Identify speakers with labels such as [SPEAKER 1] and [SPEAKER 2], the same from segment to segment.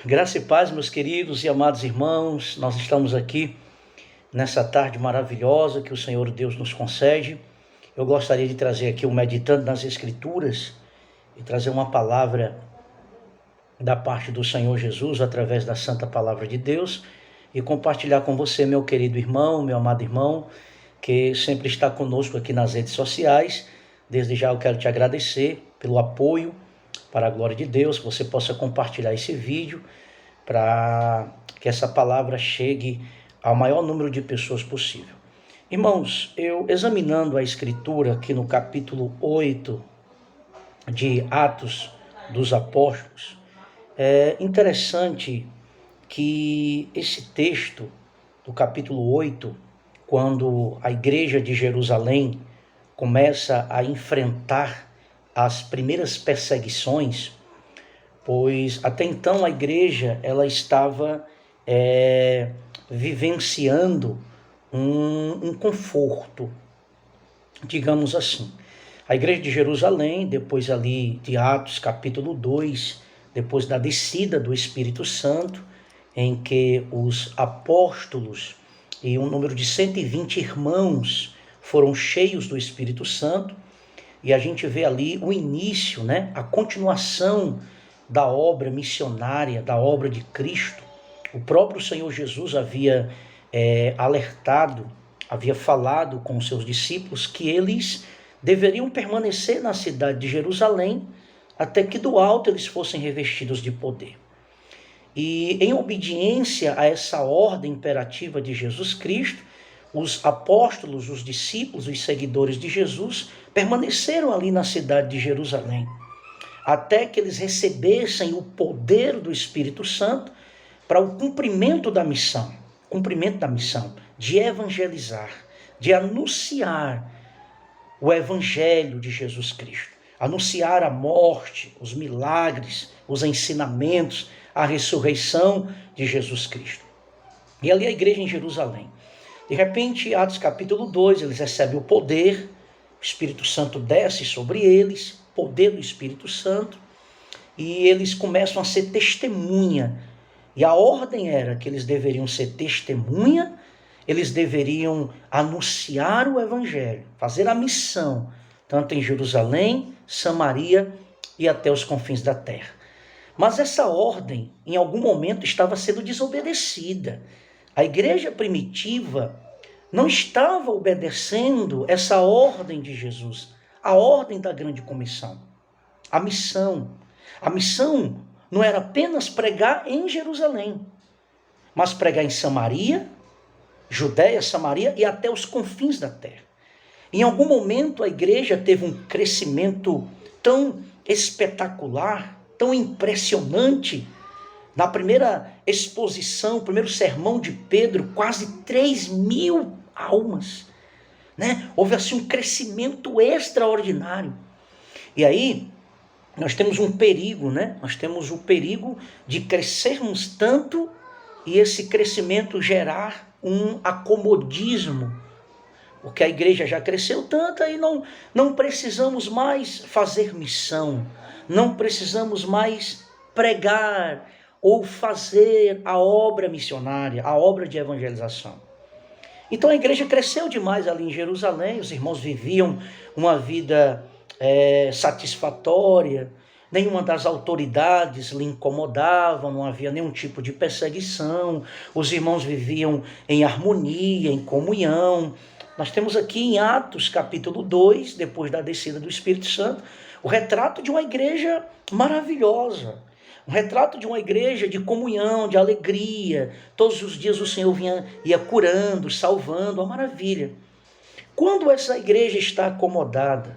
[SPEAKER 1] Graça e paz, meus queridos e amados irmãos, nós estamos aqui nessa tarde maravilhosa que o Senhor Deus nos concede. Eu gostaria de trazer aqui Meditando nas Escrituras e trazer uma palavra da parte do Senhor Jesus através da Santa Palavra de Deus e compartilhar com você, meu querido irmão, meu amado irmão, que sempre está conosco aqui nas redes sociais. Desde já eu quero te agradecer pelo apoio, para a glória de Deus, que você possa compartilhar esse vídeo para que essa palavra chegue ao maior número de pessoas possível. Irmãos, eu examinando a Escritura aqui no capítulo 8 de Atos dos Apóstolos, é interessante que esse texto do capítulo 8, quando a igreja de Jerusalém começa a enfrentar as primeiras perseguições, pois até então a igreja ela estava vivenciando um conforto, digamos assim. A igreja de Jerusalém, depois ali de Atos capítulo 2, depois da descida do Espírito Santo, em que os apóstolos e um número de 120 irmãos foram cheios do Espírito Santo, e a gente vê ali o início, a continuação da obra missionária, da obra de Cristo. O próprio Senhor Jesus havia alertado, havia falado com os seus discípulos que eles deveriam permanecer na cidade de Jerusalém até que do alto eles fossem revestidos de poder. E em obediência a essa ordem imperativa de Jesus Cristo, os apóstolos, os discípulos, os seguidores de Jesus permaneceram ali na cidade de Jerusalém, até que eles recebessem o poder do Espírito Santo para o cumprimento da missão de evangelizar, de anunciar o evangelho de Jesus Cristo, anunciar a morte, os milagres, os ensinamentos, a ressurreição de Jesus Cristo. E ali a igreja em Jerusalém. De repente, Atos capítulo 2, eles recebem o poder, o Espírito Santo desce sobre eles, poder do Espírito Santo, e eles começam a ser testemunha. E a ordem era que eles deveriam ser testemunha, eles deveriam anunciar o evangelho, fazer a missão, tanto em Jerusalém, Samaria e até os confins da terra. Mas essa ordem, em algum momento, estava sendo desobedecida. A igreja primitiva não estava obedecendo essa ordem de Jesus, a ordem da grande comissão, a missão. A missão não era apenas pregar em Jerusalém, mas pregar em Samaria, Judéia, Samaria e até os confins da terra. Em algum momento a igreja teve um crescimento tão espetacular, tão impressionante. Na primeira exposição, primeiro sermão de Pedro, quase 3.000 almas. Houve assim um crescimento extraordinário. E aí, nós temos um perigo, Nós temos o perigo de crescermos tanto e esse crescimento gerar um acomodismo. Porque a igreja já cresceu tanto, aí não precisamos mais fazer missão, não precisamos mais pregar ou fazer a obra missionária, a obra de evangelização. Então a igreja cresceu demais ali em Jerusalém, os irmãos viviam uma vida satisfatória, nenhuma das autoridades lhe incomodava, não havia nenhum tipo de perseguição, os irmãos viviam em harmonia, em comunhão. Nós temos aqui em Atos capítulo 2, depois da descida do Espírito Santo, o retrato de uma igreja maravilhosa, um retrato de uma igreja de comunhão, de alegria. Todos os dias o Senhor ia curando, salvando, uma maravilha. Quando essa igreja está acomodada,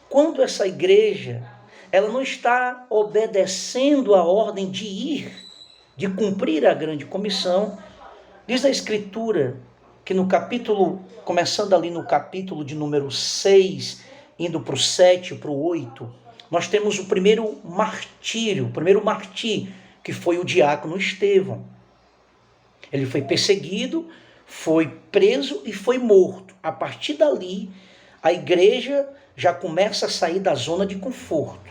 [SPEAKER 1] quando essa igreja ela não está obedecendo a ordem de ir, de cumprir a grande comissão, diz a Escritura que no capítulo, começando ali no capítulo de número 6, indo para o 7, para o 8, nós temos o primeiro martírio, que foi o diácono Estevão. Ele foi perseguido, foi preso e foi morto. A partir dali, a igreja já começa a sair da zona de conforto.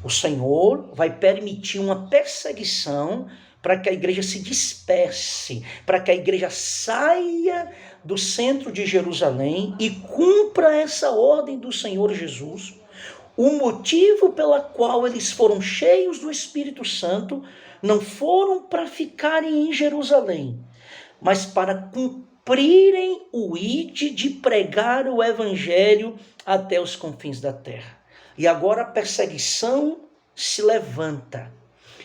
[SPEAKER 1] O Senhor vai permitir uma perseguição para que a igreja se disperse, para que a igreja saia do centro de Jerusalém e cumpra essa ordem do Senhor Jesus. O motivo pela qual eles foram cheios do Espírito Santo não foram para ficarem em Jerusalém, mas para cumprirem o ide de pregar o evangelho até os confins da terra. E agora a perseguição se levanta.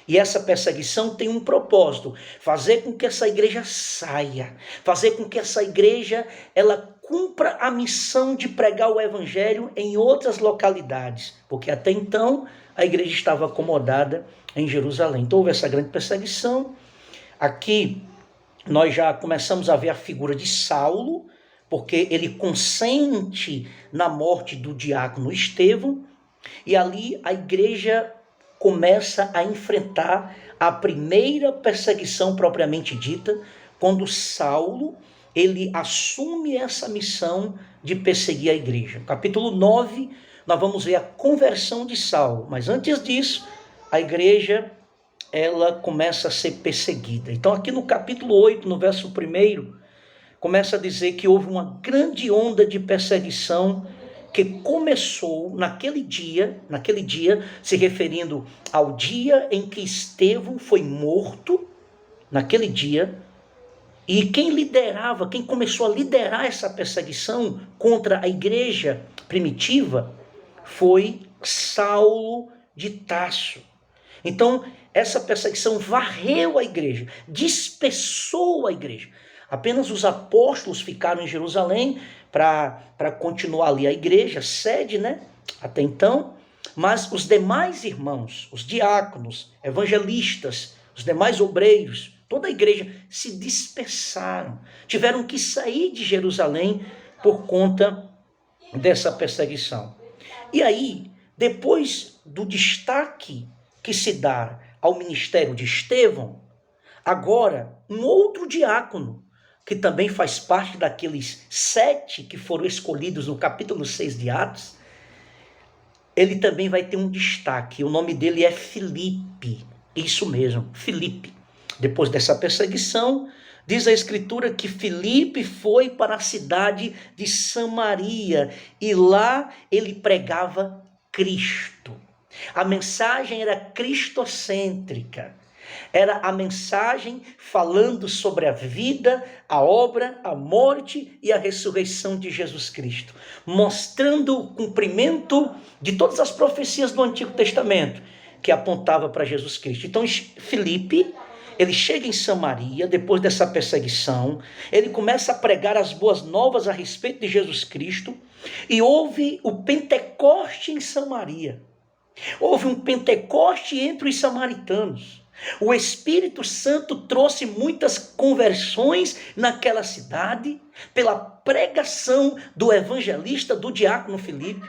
[SPEAKER 1] E essa perseguição tem um propósito: fazer com que essa igreja saia, fazer com que essa igreja ela cumpra a missão de pregar o evangelho em outras localidades, porque até então a igreja estava acomodada em Jerusalém. Então houve essa grande perseguição. Aqui nós já começamos a ver a figura de Saulo, porque ele consente na morte do diácono Estevão, e ali a igreja começa a enfrentar a primeira perseguição propriamente dita, quando Saulo ele assume essa missão de perseguir a igreja. No capítulo 9, nós vamos ver a conversão de Saulo, mas antes disso, a igreja ela começa a ser perseguida. Então aqui no capítulo 8, no verso 1, começa a dizer que houve uma grande onda de perseguição que começou naquele dia, se referindo ao dia em que Estevão foi morto, naquele dia, e quem começou a liderar essa perseguição contra a igreja primitiva foi Saulo de Tarso. Então, essa perseguição varreu a igreja, dispersou a igreja. Apenas os apóstolos ficaram em Jerusalém para continuar ali a igreja, sede, até então. Mas os demais irmãos, os diáconos, evangelistas, os demais obreiros, toda a igreja se dispersaram. Tiveram que sair de Jerusalém por conta dessa perseguição. E aí, depois do destaque que se dá ao ministério de Estevão, agora um outro diácono, que também faz parte daqueles 7 que foram escolhidos no capítulo 6 de Atos, ele também vai ter um destaque. O nome dele é Filipe. Isso mesmo, Filipe. Depois dessa perseguição, diz a Escritura que Filipe foi para a cidade de Samaria e lá ele pregava Cristo. A mensagem era cristocêntrica. Era a mensagem falando sobre a vida, a obra, a morte e a ressurreição de Jesus Cristo, mostrando o cumprimento de todas as profecias do Antigo Testamento que apontava para Jesus Cristo. Então, Filipe, ele chega em Samaria, depois dessa perseguição, ele começa a pregar as boas novas a respeito de Jesus Cristo, e houve o Pentecoste em Samaria. Houve um Pentecoste entre os samaritanos. O Espírito Santo trouxe muitas conversões naquela cidade pela pregação do evangelista, do diácono Filipe.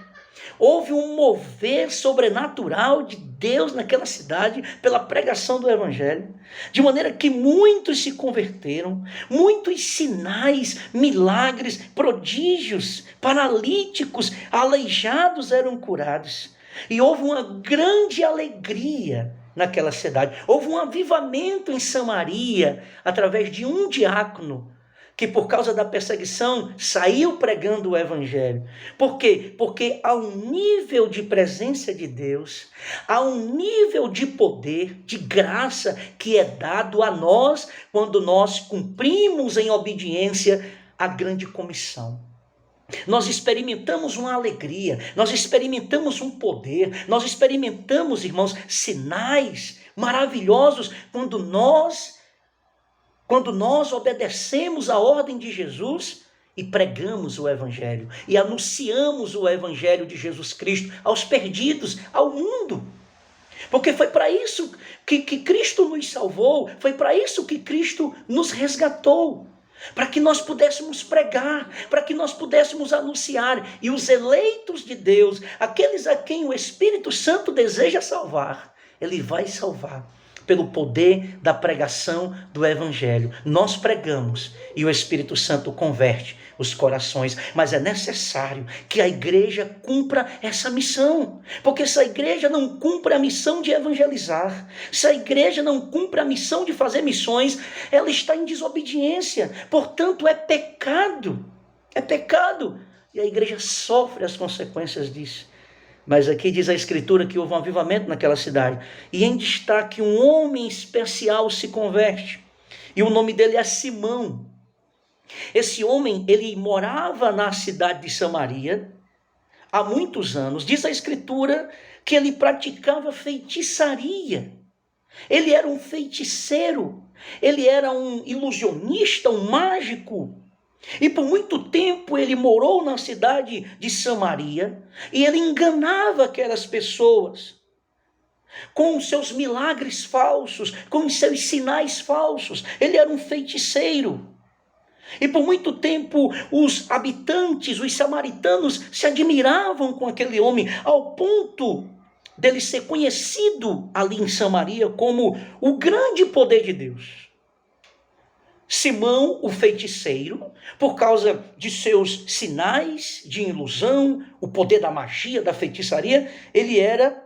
[SPEAKER 1] Houve um mover sobrenatural de Deus naquela cidade pela pregação do evangelho, de maneira que muitos se converteram, muitos sinais, milagres, prodígios, paralíticos, aleijados eram curados. E houve uma grande alegria naquela cidade. Houve um avivamento em Samaria através de um diácono que, por causa da perseguição, saiu pregando o evangelho. Por quê? Porque há um nível de presença de Deus, há um nível de poder, de graça que é dado a nós quando nós cumprimos em obediência a grande comissão. Nós experimentamos uma alegria, nós experimentamos um poder, nós experimentamos, irmãos, sinais maravilhosos quando nós obedecemos a ordem de Jesus e pregamos o evangelho e anunciamos o evangelho de Jesus Cristo aos perdidos, ao mundo. Porque foi para isso que Cristo nos salvou, foi para isso que Cristo nos resgatou. Para que nós pudéssemos pregar, para que nós pudéssemos anunciar. E os eleitos de Deus, aqueles a quem o Espírito Santo deseja salvar, Ele vai salvar pelo poder da pregação do Evangelho. Nós pregamos e o Espírito Santo converte os corações, mas é necessário que a igreja cumpra essa missão, porque se a igreja não cumpre a missão de evangelizar, se a igreja não cumpre a missão de fazer missões, ela está em desobediência, portanto é pecado, e a igreja sofre as consequências disso. Mas aqui diz a Escritura que houve um avivamento naquela cidade. E em destaque, um homem especial se converte. E o nome dele é Simão. Esse homem, ele morava na cidade de Samaria há muitos anos. Diz a Escritura que ele praticava feitiçaria. Ele era um feiticeiro. Ele era um ilusionista, um mágico. E por muito tempo ele morou na cidade de Samaria e ele enganava aquelas pessoas com os seus milagres falsos, com os seus sinais falsos. Ele era um feiticeiro. E por muito tempo os habitantes, os samaritanos, se admiravam com aquele homem, ao ponto dele ser conhecido ali em Samaria como o grande poder de Deus. Simão, o feiticeiro, por causa de seus sinais de ilusão, o poder da magia, da feitiçaria, ele era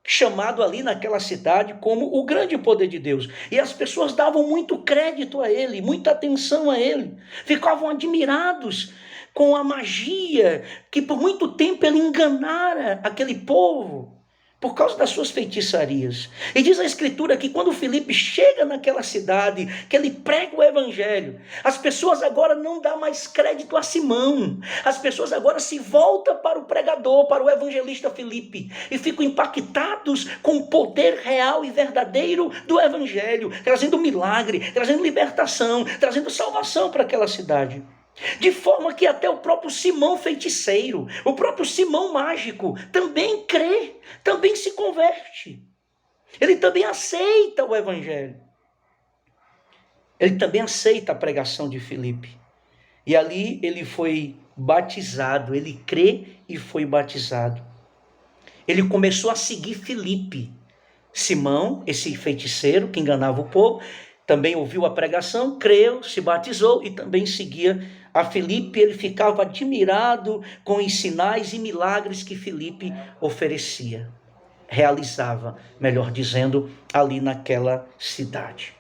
[SPEAKER 1] chamado ali naquela cidade como o grande poder de Deus. E as pessoas davam muito crédito a ele, muita atenção a ele. Ficavam admirados com a magia que por muito tempo ele enganara aquele povo por causa das suas feitiçarias. E diz a Escritura que quando Filipe chega naquela cidade, que ele prega o Evangelho, as pessoas agora não dão mais crédito a Simão. As pessoas agora se voltam para o pregador, para o evangelista Filipe, e ficam impactados com o poder real e verdadeiro do Evangelho, trazendo milagre, trazendo libertação, trazendo salvação para aquela cidade. De forma que até o próprio Simão feiticeiro, o próprio Simão mágico, também crê, também se converte. Ele também aceita o Evangelho. Ele também aceita a pregação de Filipe. E ali ele foi batizado, ele crê e foi batizado. Ele começou a seguir Filipe. Simão, esse feiticeiro que enganava o povo, também ouviu a pregação, creu, se batizou e também seguia a Filipe. Ele ficava admirado com os sinais e milagres que Filipe oferecia, realizava, melhor dizendo, ali naquela cidade.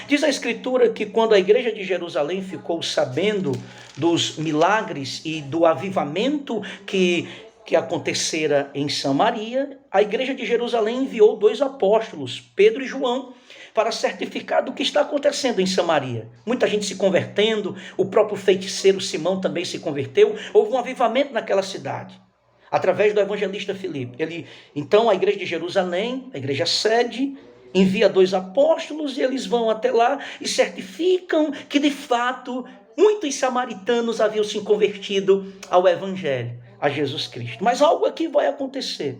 [SPEAKER 1] Diz a Escritura que quando a igreja de Jerusalém ficou sabendo dos milagres e do avivamento que acontecera em Samaria, a igreja de Jerusalém enviou 2 apóstolos, Pedro e João, para certificar do que está acontecendo em Samaria. Muita gente se convertendo, o próprio feiticeiro Simão também se converteu. Houve um avivamento naquela cidade, através do evangelista Filipe. Então a igreja de Jerusalém, a igreja sede, envia 2 apóstolos e eles vão até lá e certificam que de fato muitos samaritanos haviam se convertido ao evangelho, a Jesus Cristo. Mas algo aqui vai acontecer,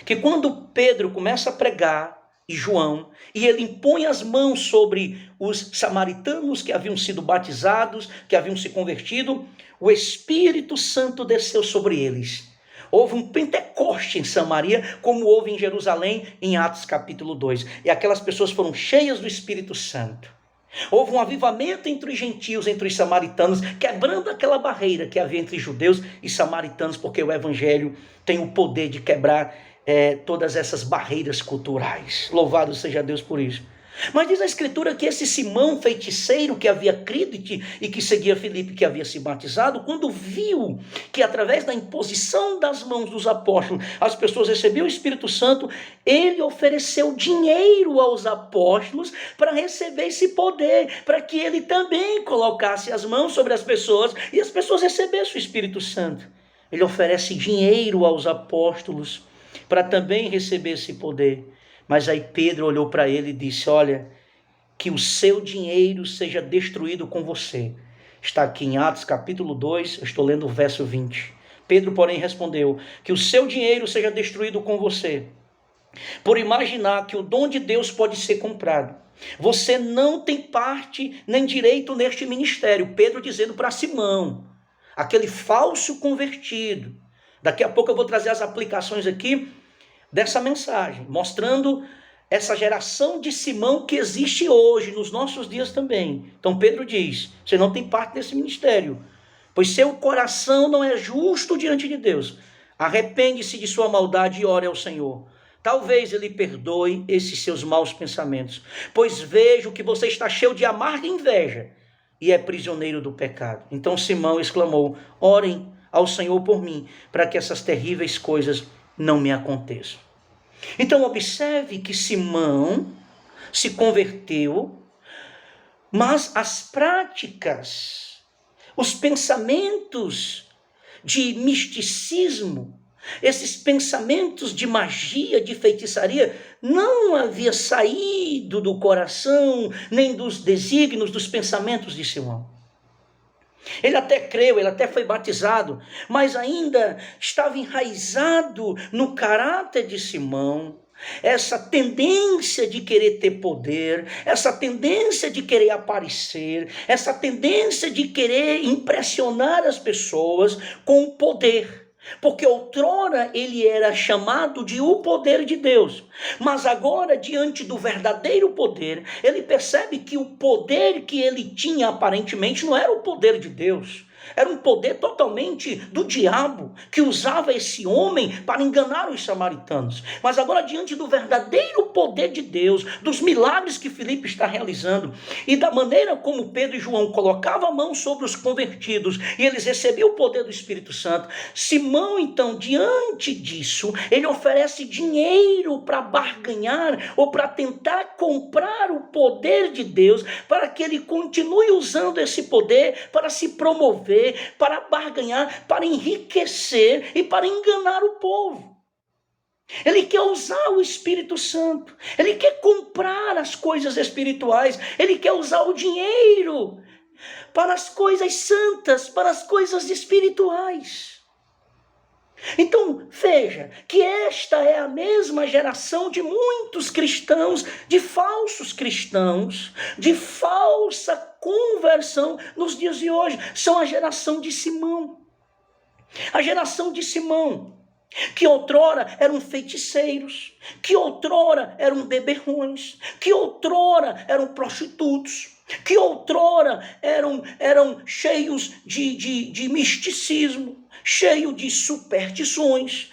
[SPEAKER 1] que quando Pedro começa a pregar, e João, e ele impõe as mãos sobre os samaritanos que haviam sido batizados, que haviam se convertido, o Espírito Santo desceu sobre eles. Houve um Pentecoste em Samaria, como houve em Jerusalém, em Atos capítulo 2. E aquelas pessoas foram cheias do Espírito Santo. Houve um avivamento entre os gentios, entre os samaritanos, quebrando aquela barreira que havia entre judeus e samaritanos, porque o Evangelho tem o poder de quebrar todas essas barreiras culturais. Louvado seja Deus por isso. Mas diz a Escritura que esse Simão feiticeiro que havia crido e que seguia Filipe, que havia se batizado, quando viu que através da imposição das mãos dos apóstolos as pessoas recebiam o Espírito Santo, ele ofereceu dinheiro aos apóstolos para receber esse poder, para que ele também colocasse as mãos sobre as pessoas e as pessoas recebessem o Espírito Santo. Ele oferece dinheiro aos apóstolos para também receber esse poder. Mas aí Pedro olhou para ele e disse: olha, que o seu dinheiro seja destruído com você. Está aqui em Atos capítulo 2, eu estou lendo o verso 20. Pedro, porém, respondeu: que o seu dinheiro seja destruído com você, por imaginar que o dom de Deus pode ser comprado. Você não tem parte nem direito neste ministério. Pedro dizendo para Simão, aquele falso convertido. Daqui a pouco eu vou trazer as aplicações aqui. dessa mensagem, mostrando essa geração de Simão que existe hoje, nos nossos dias também. Então Pedro diz, você não tem parte desse ministério, pois seu coração não é justo diante de Deus. Arrepende-se de sua maldade e ore ao Senhor. Talvez ele perdoe esses seus maus pensamentos, pois vejo que você está cheio de amarga inveja e é prisioneiro do pecado. Então Simão exclamou, orem ao Senhor por mim, para que essas terríveis coisas não me aconteçam. Então observe que Simão se converteu, mas as práticas, os pensamentos de misticismo, esses pensamentos de magia, de feitiçaria, não havia saído do coração, nem dos desígnios, dos pensamentos de Simão. Ele até creu, ele até foi batizado, mas ainda estava enraizado no caráter de Simão, essa tendência de querer ter poder, essa tendência de querer aparecer, essa tendência de querer impressionar as pessoas com o poder. Porque outrora ele era chamado de o poder de Deus, mas agora, diante do verdadeiro poder, ele percebe que o poder que ele tinha aparentemente não era o poder de Deus. Era um poder totalmente do diabo, que usava esse homem para enganar os samaritanos. Mas agora, diante do verdadeiro poder de Deus, dos milagres que Filipe está realizando, e da maneira como Pedro e João colocavam a mão sobre os convertidos, e eles recebiam o poder do Espírito Santo, Simão, então, diante disso, ele oferece dinheiro para barganhar, ou para tentar comprar o poder de Deus, para que ele continue usando esse poder para se promover, para barganhar, para enriquecer e para enganar o povo. Ele quer usar o Espírito Santo, ele quer comprar as coisas espirituais, ele quer usar o dinheiro para as coisas santas, para as coisas espirituais. Então, veja que esta é a mesma geração de muitos cristãos, de falsos cristãos, de falsa conversão nos dias de hoje. São a geração de Simão. A geração de Simão, que outrora eram feiticeiros, que outrora eram beberrões, que outrora eram prostitutos, que outrora eram cheios de misticismo, cheio de superstições,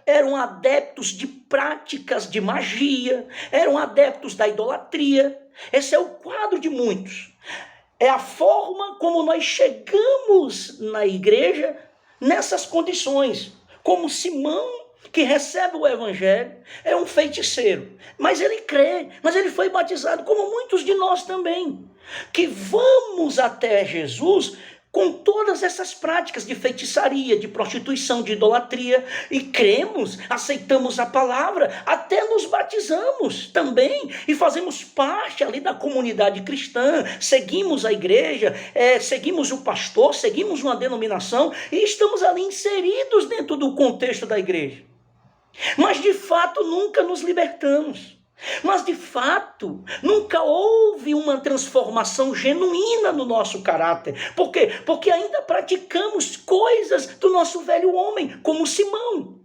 [SPEAKER 1] eram adeptos de práticas de magia, eram adeptos da idolatria. Esse é o quadro de muitos. É a forma como nós chegamos na igreja nessas condições. Como Simão, que recebe o evangelho, é um feiticeiro, mas ele crê, mas ele foi batizado, como muitos de nós também, que vamos até Jesus com todas essas práticas de feitiçaria, de prostituição, de idolatria, e cremos, aceitamos a palavra, até nos batizamos também, e fazemos parte ali da comunidade cristã, seguimos a igreja, seguimos o pastor, seguimos uma denominação, e estamos ali inseridos dentro do contexto da igreja. Mas de fato nunca nos libertamos. Mas de fato, nunca houve uma transformação genuína no nosso caráter. Por quê? Porque ainda praticamos coisas do nosso velho homem, como Simão.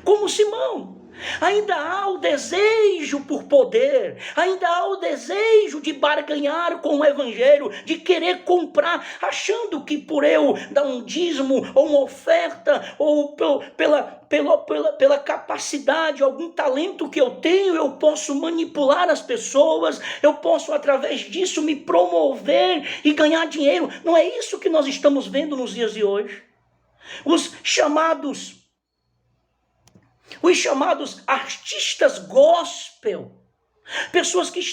[SPEAKER 1] Como Simão. Ainda há o desejo por poder, ainda há o desejo de barganhar com o evangelho, de querer comprar, achando que por eu dar um dízimo ou uma oferta, ou pela capacidade, algum talento que eu tenho, eu posso manipular as pessoas, eu posso através disso me promover e ganhar dinheiro. Não é isso que nós estamos vendo nos dias de hoje. Os chamados artistas gospel, pessoas que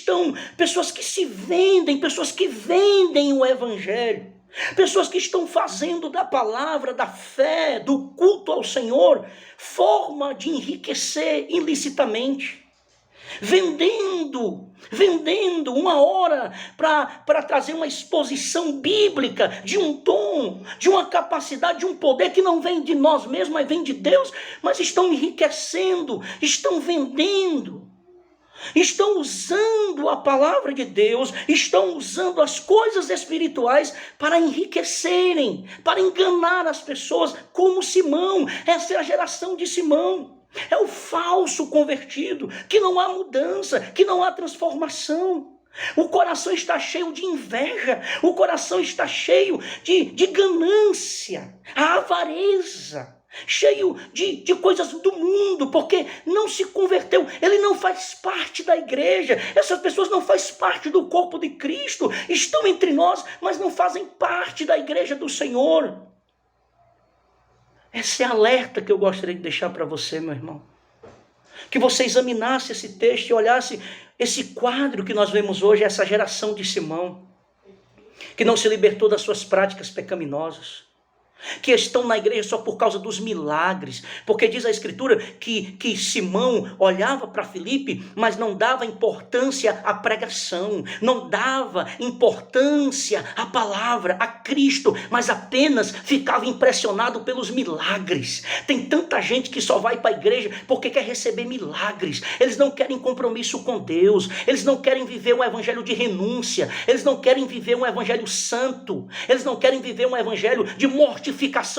[SPEAKER 1] se vendem, pessoas que vendem o evangelho, pessoas que estão fazendo da palavra, da fé, do culto ao Senhor, forma de enriquecer ilicitamente. Vendendo uma hora para trazer uma exposição bíblica de um dom, de uma capacidade, de um poder que não vem de nós mesmos, mas vem de Deus, mas estão enriquecendo, estão vendendo, estão usando a palavra de Deus, estão usando as coisas espirituais para enriquecerem, para enganar as pessoas, como Simão. Essa é a geração de Simão. É o falso convertido, que não há mudança, que não há transformação. O coração está cheio de inveja, o coração está cheio de ganância, a avareza, cheio de coisas do mundo, porque não se converteu, ele não faz parte da igreja, essas pessoas não fazem parte do corpo de Cristo, estão entre nós, mas não fazem parte da igreja do Senhor. Esse é alerta que eu gostaria de deixar para você, meu irmão. Que você examinasse esse texto e olhasse esse quadro que nós vemos hoje, essa geração de Simão, que não se libertou das suas práticas pecaminosas, que estão na igreja só por causa dos milagres, porque diz a Escritura que Simão olhava para Filipe, mas não dava importância à pregação, não dava importância à palavra, a Cristo, mas apenas ficava impressionado pelos milagres. Tem tanta gente que só vai para a igreja porque quer receber milagres, eles não querem compromisso com Deus, eles não querem viver um evangelho de renúncia, eles não querem viver um evangelho santo, eles não querem viver um evangelho de mortificação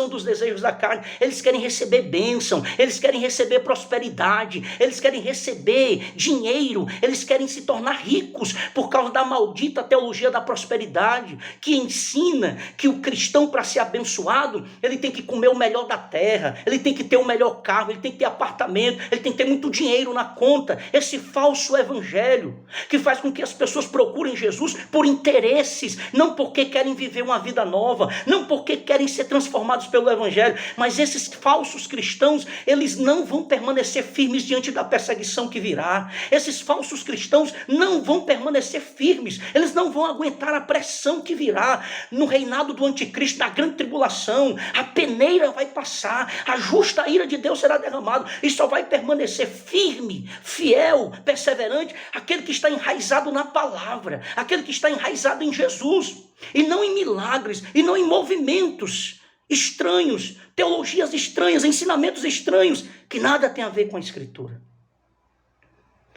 [SPEAKER 1] dos desejos da carne, eles querem receber bênção, eles querem receber prosperidade, eles querem receber dinheiro, eles querem se tornar ricos por causa da maldita teologia da prosperidade, que ensina que o cristão, para ser abençoado, ele tem que comer o melhor da terra, ele tem que ter o melhor carro, ele tem que ter apartamento, ele tem que ter muito dinheiro na conta. Esse falso evangelho que faz com que as pessoas procurem Jesus por interesses, não porque querem viver uma vida nova, não porque querem ser transformados pelo evangelho, mas esses falsos cristãos, eles não vão permanecer firmes diante da perseguição que virá. Esses falsos cristãos não vão permanecer firmes, eles não vão aguentar a pressão que virá no reinado do anticristo, na grande tribulação. A peneira vai passar, a justa ira de Deus será derramada, e só vai permanecer firme, fiel, perseverante aquele que está enraizado na palavra, aquele que está enraizado em Jesus, e não em milagres, e não em movimentos estranhos, teologias estranhas, ensinamentos estranhos, que nada tem a ver com a Escritura.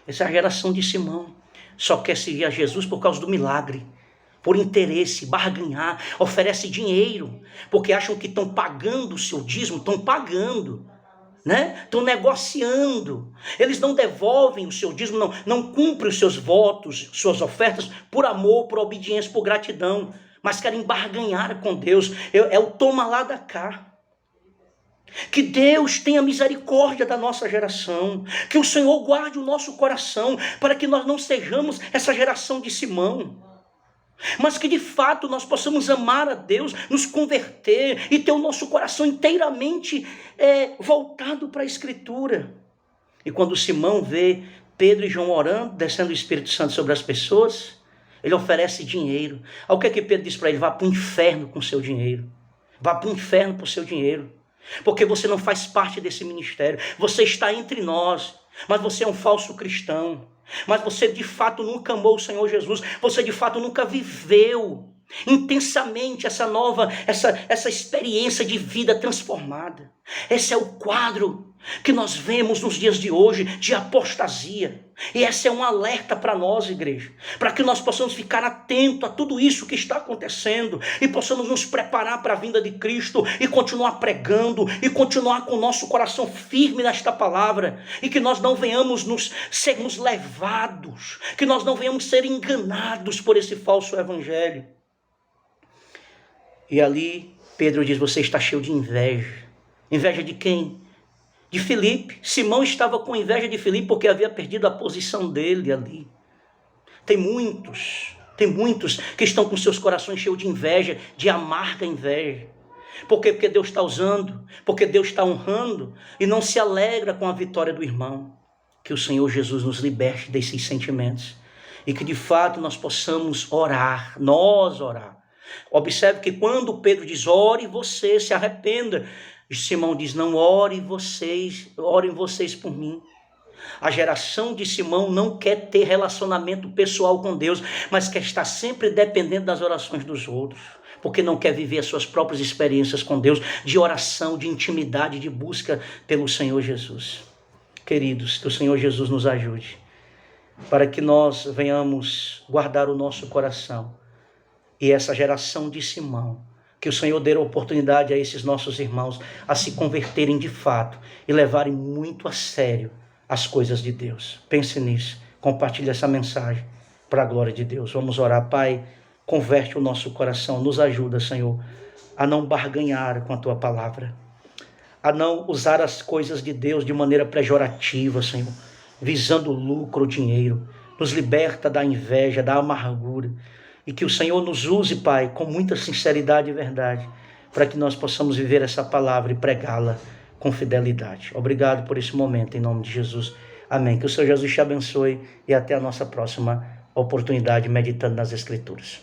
[SPEAKER 1] Essa é a geração de Simão, só quer seguir a Jesus por causa do milagre, por interesse, barganhar, oferece dinheiro, porque acham que estão pagando o seu dízimo, estão pagando, né? Estão negociando, eles não devolvem o seu dízimo, não cumprem os seus votos, suas ofertas, por amor, por obediência, por gratidão, mas querem barganhar com Deus, é o toma lá da cá. Que Deus tenha misericórdia da nossa geração, que o Senhor guarde o nosso coração, para que nós não sejamos essa geração de Simão, mas que de fato nós possamos amar a Deus, nos converter e ter o nosso coração inteiramente voltado para a Escritura. E quando Simão vê Pedro e João orando, descendo o Espírito Santo sobre as pessoas, ele oferece dinheiro. Aí o que é que Pedro diz para ele? Vá para o inferno com seu dinheiro. Vá para o inferno com seu dinheiro. Porque você não faz parte desse ministério. Você está entre nós, mas você é um falso cristão. Mas você de fato nunca amou o Senhor Jesus. Você de fato nunca viveu intensamente essa experiência de vida transformada. Esse é o quadro que nós vemos nos dias de hoje de apostasia. E esse é um alerta para nós, igreja, para que nós possamos ficar atentos a tudo isso que está acontecendo e possamos nos preparar para a vinda de Cristo e continuar pregando e continuar com o nosso coração firme nesta palavra, e que nós não venhamos sermos levados, que nós não venhamos ser enganados por esse falso evangelho. E ali Pedro diz: você está cheio de inveja. Inveja de quem? De Filipe. Simão estava com inveja de Filipe porque havia perdido a posição dele ali. Tem muitos que estão com seus corações cheios de inveja, de amarga inveja. Por quê? Porque Deus está usando, porque Deus está honrando e não se alegra com a vitória do irmão. Que o Senhor Jesus nos liberte desses sentimentos e que de fato nós possamos orar, orar. Observe que quando Pedro diz: ore você, se arrependa, Simão diz: não, orem vocês por mim. A geração de Simão não quer ter relacionamento pessoal com Deus, mas quer estar sempre dependendo das orações dos outros, porque não quer viver as suas próprias experiências com Deus, de oração, de intimidade, de busca pelo Senhor Jesus. Queridos, que o Senhor Jesus nos ajude, para que nós venhamos guardar o nosso coração, e essa geração de Simão, Que o Senhor dê a oportunidade a esses nossos irmãos a se converterem de fato e levarem muito a sério as coisas de Deus. Pense nisso, compartilhe essa mensagem para a glória de Deus. Vamos orar. Pai, converte o nosso coração, nos ajuda, Senhor, a não barganhar com a Tua palavra, a não usar as coisas de Deus de maneira pejorativa, Senhor, visando lucro, dinheiro. Nos liberta da inveja, da amargura, e que o Senhor nos use, Pai, com muita sinceridade e verdade, para que nós possamos viver essa palavra e pregá-la com fidelidade. Obrigado por esse momento, em nome de Jesus. Amém. Que o Senhor Jesus te abençoe e até a nossa próxima oportunidade meditando nas Escrituras.